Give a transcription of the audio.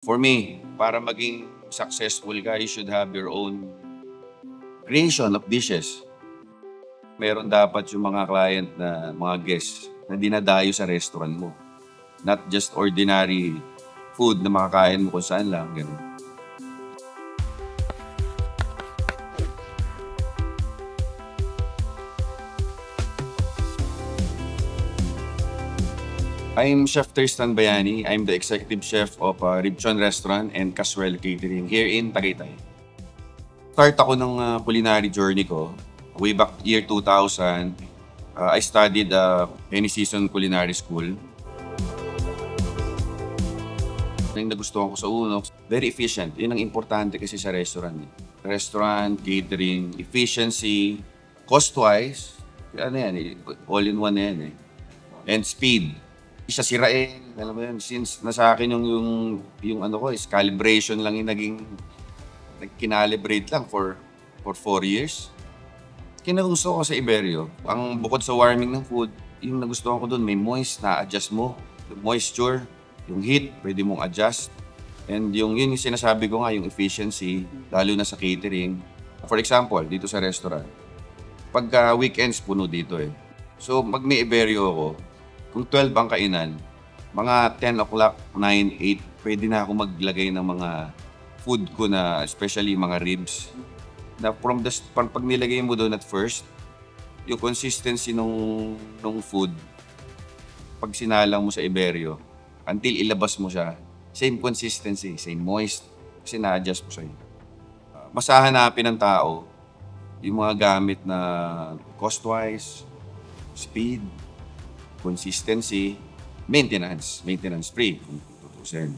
For me, para maging successful ka, you should have your own creation of dishes. Meron dapat yung mga client na mga guests na dinadayo sa restaurant mo. Not just ordinary food na makakain mo kung saan lang. Ganun. I'm Chef Tristan Bayani. I'm the executive chef of Ribchon Restaurant and Caswell Catering here in Tagaytay. Start ako ng culinary journey ko way back year 2000. I studied any season culinary school. Yung nagustuhan ko sa uno, very efficient. Yun ang importante kasi sa restaurant. Restaurant, catering, efficiency, cost-wise, ano yan all-in-one na yan eh. And speed. Siya sirain, alam mo yun, since nasa akin yung ano ko is calibration lang yung nag-calibrate lang for 4 years. Kinagusto ko sa Iberio. Ang bukod sa warming ng food, yung nagustuhan ko doon, may moist na adjust mo. Yung moisture, yung heat, pwede mong adjust. And yun yung sinasabi ko nga, yung efficiency, lalo na sa catering. For example, dito sa restaurant, pagka weekends puno dito eh. So mag may Iberio ako, kung 12 ang kainan, mga 10 o'clock, 9, 8, pwede na ako maglagay ng mga food ko na, especially mga ribs. Na pag nilagay mo doon at first, yung consistency nung food, pag sinalang mo sa Iberio, until ilabas mo siya, same consistency, same moist, kasi na-adjust mo siya. Mas hahanapin ng tao yung mga gamit na cost-wise, speed, consistency, maintenance free kung tutusin.